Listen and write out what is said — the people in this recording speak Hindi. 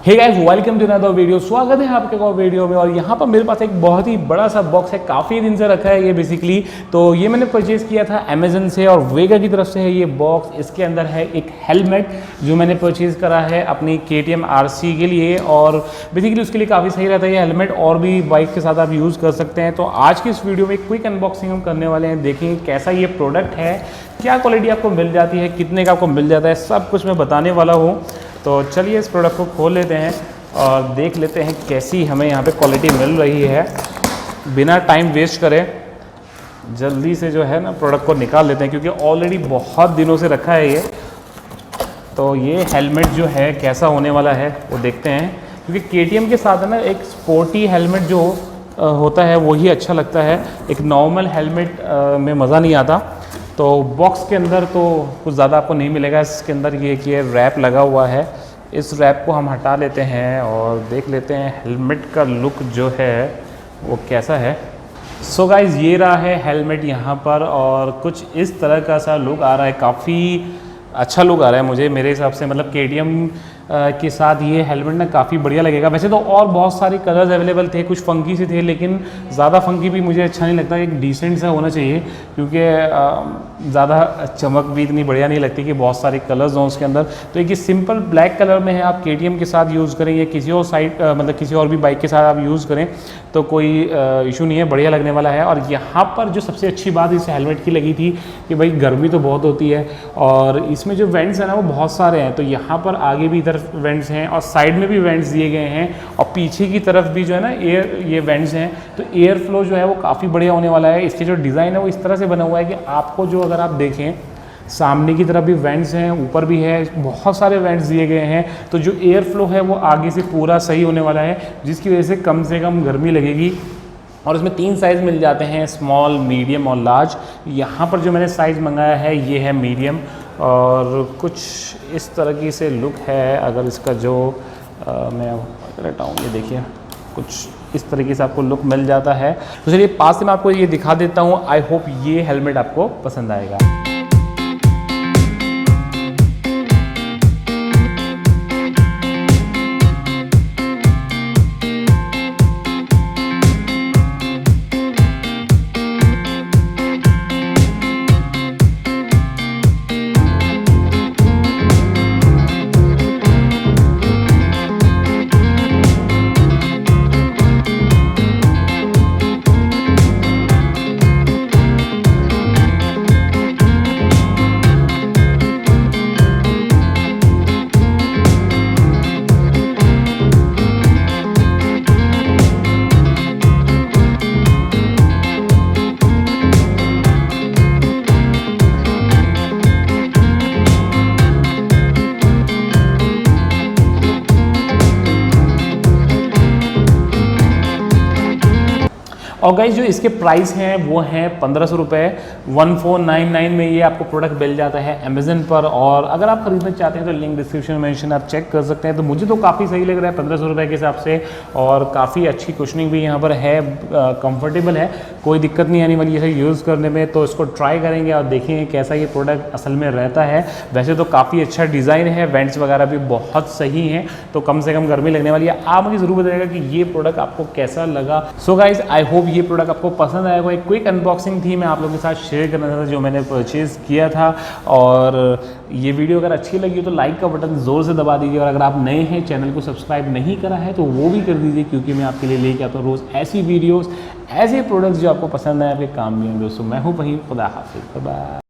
Hey guys, welcome to another video. स्वागत है आपके को वीडियो में। और यहाँ पर मेरे पास एक बहुत ही बड़ा सा बॉक्स है, काफ़ी दिन से रखा है ये बेसिकली। तो ये मैंने परचेज़ किया था अमेजन से और वेगा की तरफ से है ये बॉक्स। इसके अंदर है एक हेलमेट जो मैंने परचेज़ करा है अपनी KTM RC के लिए, और बेसिकली उसके लिए काफ़ी सही रहता है ये हेलमेट, और भी बाइक के साथ आप यूज़ कर सकते हैं। तो आज की इस वीडियो में एक क्विक अनबॉक्सिंग हम करने वाले हैं। देखेंगे कैसा ये प्रोडक्ट है, क्या क्वालिटी आपको मिल जाती है, कितने का आपको मिल जाता है, सब कुछ मैं बताने वाला हूँ। तो चलिए इस प्रोडक्ट को खोल लेते हैं और देख लेते हैं कैसी हमें यहाँ पे क्वालिटी मिल रही है। बिना टाइम वेस्ट करें जल्दी से जो है ना प्रोडक्ट को निकाल लेते हैं, क्योंकि ऑलरेडी बहुत दिनों से रखा है ये। तो ये हेलमेट जो है कैसा होने वाला है वो देखते हैं, क्योंकि KTM के साथ है ना एक स्पोर्टी हेलमेट जो होता है वही अच्छा लगता है। एक नॉर्मल हेलमेट में मज़ा नहीं आता। तो बॉक्स के अंदर तो कुछ ज़्यादा आपको नहीं मिलेगा। इसके अंदर ये रैप लगा हुआ है, इस रैप को हम हटा लेते हैं और देख लेते हैं हेलमेट का लुक जो है वो कैसा है। सो गाइज़, ये रहा है हेलमेट यहाँ पर, और कुछ इस तरह का सा लुक आ रहा है। काफ़ी अच्छा लुक आ रहा है मुझे, मेरे हिसाब से। मतलब KTM के साथ ये हेलमेट ना काफ़ी बढ़िया लगेगा। वैसे तो और बहुत सारे कलर्स अवेलेबल थे, कुछ फंकी से थे, लेकिन ज़्यादा फंकी भी मुझे अच्छा नहीं लगता। एक डिसेंट सा होना चाहिए, क्योंकि ज़्यादा चमक भी इतनी बढ़िया नहीं लगती कि बहुत सारे कलर्स हों उसके अंदर। तो एक ये सिंपल ब्लैक कलर में है, आप KTM के साथ यूज़ करें या किसी और साइड मतलब किसी और भी बाइक के साथ आप यूज़ करें तो कोई इशू नहीं है, बढ़िया लगने वाला है। और यहाँ पर जो सबसे अच्छी बात इस हेलमेट की लगी थी कि भाई गर्मी तो बहुत होती है, और इसमें जो वेंट्स हैं ना वो बहुत सारे हैं। तो यहाँ पर आगे भी इधर वेंट्स हैं और साइड में भी वेंट्स दिए गए हैं, और पीछे की तरफ भी जो है ना ये वेंट्स हैं। तो एयर फ्लो जो है वो काफ़ी बढ़िया होने वाला है। इसके जो डिज़ाइन है वो इस तरह से बना हुआ है कि आपको जो, अगर आप देखें सामने की तरफ भी वेंट्स हैं, ऊपर भी है, बहुत सारे वेंट्स दिए गए हैं। तो जो एयर फ्लो है वो आगे से पूरा सही होने वाला है, जिसकी वजह से कम गर्मी लगेगी। और इसमें 3 साइज़ मिल जाते हैं, स्मॉल, मीडियम और लार्ज। यहाँ पर जो मैंने साइज़ मंगाया है ये है मीडियम, और कुछ इस तरह की से लुक है। अगर इसका जो मैं रहता हूँ, ये देखिए कुछ इस तरीके से आपको लुक मिल जाता है। तो चलिए पास से मैं आपको ये दिखा देता हूँ। आई होप ये हेलमेट आपको पसंद आएगा। और गाइस, जो इसके प्राइस हैं वो हैं 1500 रुपये। 1499 में ये आपको प्रोडक्ट मिल जाता है अमेजन पर। और अगर आप खरीदना चाहते हैं तो लिंक डिस्क्रिप्शन में मेंशन, आप चेक कर सकते हैं। तो मुझे तो काफ़ी सही लग रहा है 1500 रुपये के हिसाब से, और काफ़ी अच्छी कुशनिंग भी यहाँ पर है, कंफर्टेबल है, कोई दिक्कत नहीं आने वाली है यूज़ करने में। तो इसको ट्राई करेंगे और देखेंगे कैसा ये प्रोडक्ट असल में रहता है। वैसे तो काफ़ी अच्छा डिज़ाइन है, वेंट्स वगैरह भी बहुत सही हैं, तो कम से कम गर्मी लगने वाली है। आप मुझे ज़रूर बताइएगा कि ये प्रोडक्ट आपको कैसा लगा। सो गाइज, आई होप ये प्रोडक्ट आपको पसंद आएगा। एक क्विक अनबॉक्सिंग थी, मैं आप लोगों के साथ शेयर करना चाहता था जो मैंने परचेज़ किया था। और ये वीडियो अगर अच्छी लगी तो लाइक का बटन ज़ोर से दबा दीजिए, और अगर आप नए हैं, चैनल को सब्सक्राइब नहीं करा है तो वो भी कर दीजिए, क्योंकि मैं आपके लिए लेके आता हूँ रोज़ ऐसी वीडियोज़, ऐसे प्रोडक्ट्स जो आपको पसंद आए, आपके काम में। दोस्तों मैं हूँ वहीं, खुदा हाफिज़, बाय।